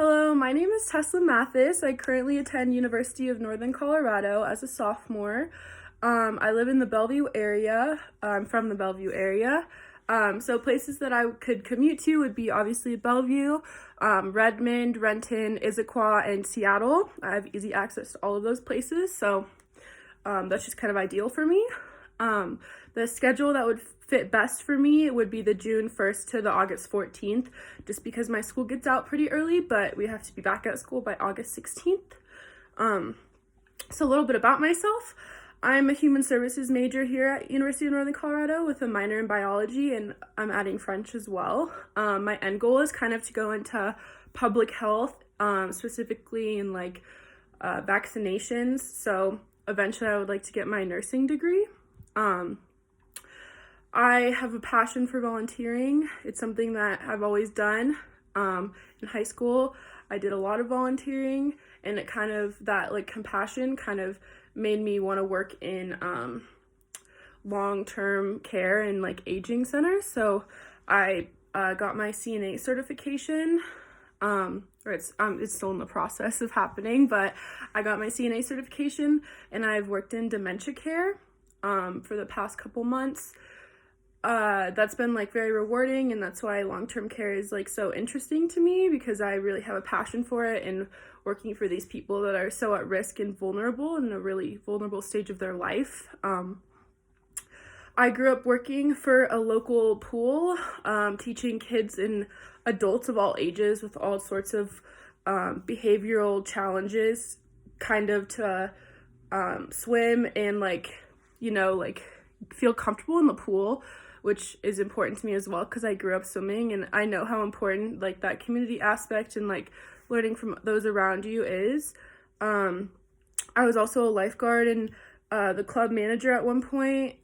Hello, my name is Tesslyn Matthes. I currently attend University of Northern Colorado as a sophomore. I live in the Bellevue area. I'm from the Bellevue area. So places that I could commute to would be obviously Bellevue, Redmond, Renton, Issaquah, and Seattle. I have easy access to all of those places, so that's just kind of ideal for me. The schedule that would fit best for me would be the June 1st to the August 14th, just because my school gets out pretty early, but we have to be back at school by August 16th. So a little bit about myself. I'm a human services major here at University of Northern Colorado with a minor in biology, and I'm adding French as well. My end goal is kind of to go into public health, specifically in vaccinations. So eventually I would like to get my nursing degree. I have a passion for volunteering. It's something that I've always done. In high school, I did a lot of volunteering, and it kind of, that compassion kind of made me want to work in long-term care and aging centers. So I got my CNA certification. It's still in the process of happening, but I got my CNA certification, and I've worked in dementia care for the past couple months. That's been very rewarding, and that's why long-term care is so interesting to me, because I really have a passion for it, and working for these people that are so at risk and vulnerable in a really vulnerable stage of their life. I grew up working for a local pool, teaching kids and adults of all ages with all sorts of behavioral challenges, kind of to swim and feel comfortable in the pool, which is important to me as well, because I grew up swimming, and I know how important that community aspect and learning from those around you is. I was also a lifeguard and the club manager at one point,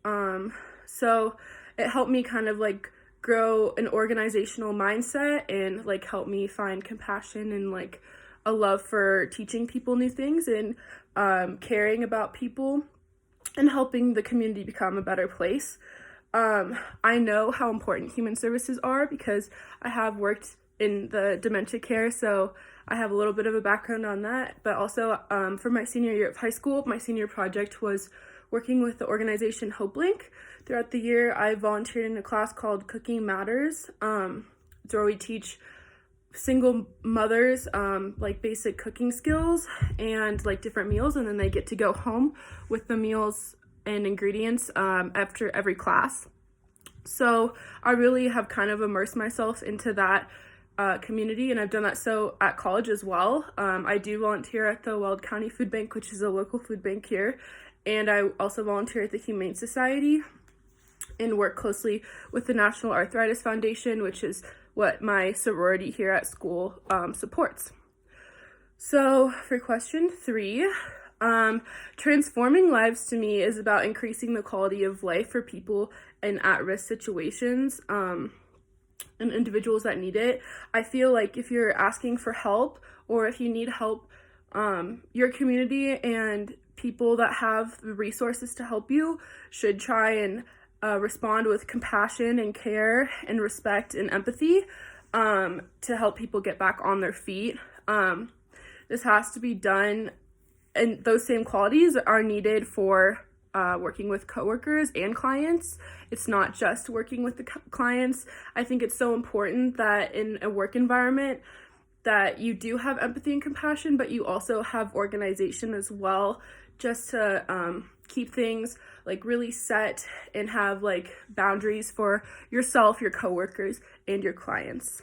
so it helped me kind of grow an organizational mindset and help me find compassion and a love for teaching people new things and caring about people and helping the community become a better place. I know how important human services are because I have worked in the dementia care, so I have a little bit of a background on that. But also for my senior year of high school, my senior project was working with the organization HopeLink. Throughout the year, I volunteered in a class called Cooking Matters. It's where we teach single mothers basic cooking skills and different meals, and then they get to go home with the meals and ingredients after every class. So I really have kind of immersed myself into that community, and I've done that so at college as well. I do volunteer at the Weld County Food Bank, which is a local food bank here, and I also volunteer at the Humane Society and work closely with the National Arthritis Foundation, which is what my sorority here at school supports. So for question 3, transforming lives to me is about increasing the quality of life for people in at-risk situations and individuals that need it. I feel if you're asking for help, or if you need help, your community and people that have the resources to help you should try and respond with compassion and care and respect and empathy to help people get back on their feet. This has to be done, and those same qualities are needed for working with coworkers and clients. It's not just working with the clients. I think it's so important that in a work environment that you do have empathy and compassion, but you also have organization as well, just to keep things really set and have boundaries for yourself, your coworkers, and your clients.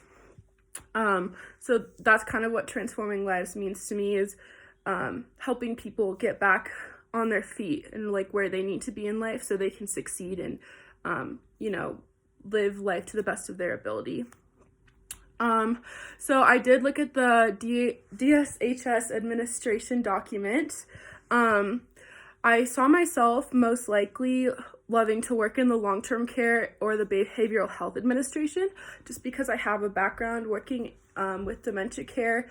So that's kind of what transforming lives means to me, is helping people get back on their feet and where they need to be in life so they can succeed and live life to the best of their ability. So I did look at the DSHS administration document. I saw myself most likely loving to work in the long-term care or the behavioral health administration, just because I have a background working with dementia care,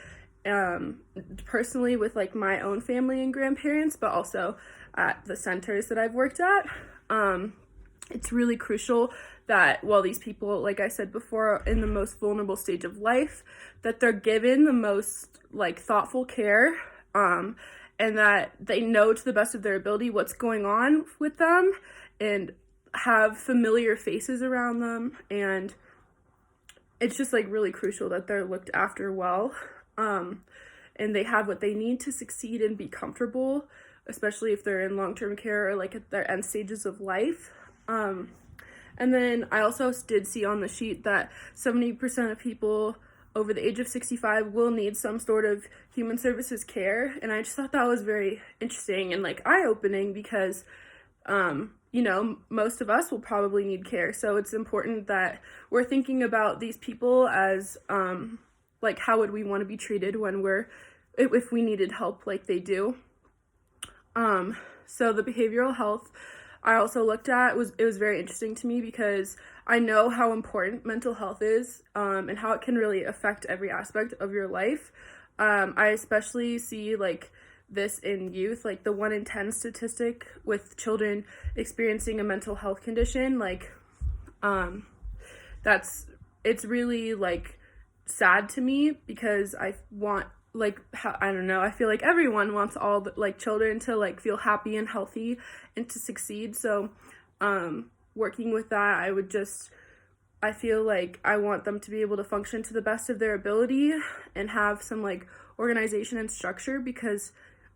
personally with my own family and grandparents, but also at the centers that I've worked at. it's really crucial that while these people, like I said before, are in the most vulnerable stage of life, that they're given the most like thoughtful care, and that they know to the best of their ability what's going on with them, and have familiar faces around them. And it's just like really crucial that they're looked after well, and they have what they need to succeed and be comfortable, especially if they're in long-term care or like at their end stages of life. And then I also did see on the sheet that 70% of people over the age of 65 will need some sort of human services care. And I just thought that was very interesting and like eye-opening because, most of us will probably need care. So it's important that we're thinking about these people as, like, how would we want to be treated when if we needed help like they do. So the behavioral health I also looked at was very interesting to me because I know how important mental health is, and how it can really affect every aspect of your life. I especially see like this in youth, like the 1 in 10 statistic with children experiencing a mental health condition. Like, it's really like sad to me because I want, like, I don't know, I feel like everyone wants all the like children to like feel happy and healthy and to succeed. So working with that, I feel like I want them to be able to function to the best of their ability and have some like organization and structure, because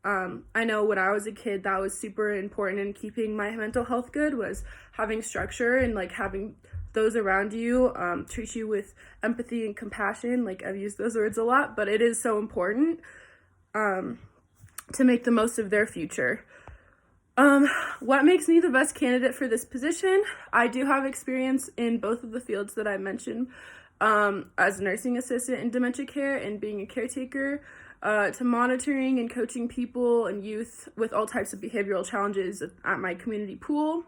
I know when I was a kid that was super important in keeping my mental health good, was having structure and like having those around you treat you with empathy and compassion. Like, I've used those words a lot, but it is so important to make the most of their future. What makes me the best candidate for this position? I do have experience in both of the fields that I mentioned, as a nursing assistant in dementia care and being a caretaker, to monitoring and coaching people and youth with all types of behavioral challenges at my community pool.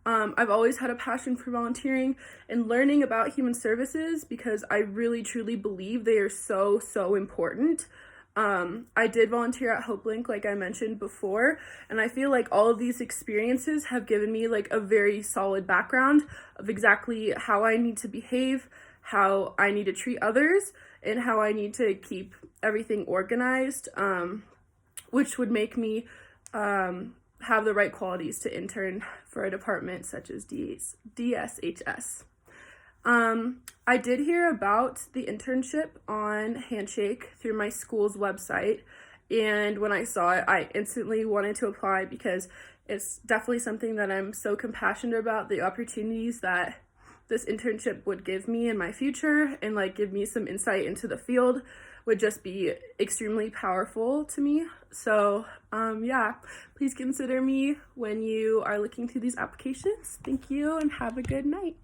I've always had a passion for volunteering and learning about human services because I really truly believe they are so, so important. I did volunteer at HopeLink, like I mentioned before, and I feel like all of these experiences have given me like a very solid background of exactly how I need to behave, how I need to treat others, and how I need to keep everything organized, which would make me have the right qualities to intern for a department such as DSHS. I did hear about the internship on Handshake through my school's website, and when I saw it, I instantly wanted to apply because it's definitely something that I'm so compassionate about. The opportunities that this internship would give me in my future and like give me some insight into the field would just be extremely powerful to me. So yeah, please consider me when you are looking through these applications. Thank you and have a good night.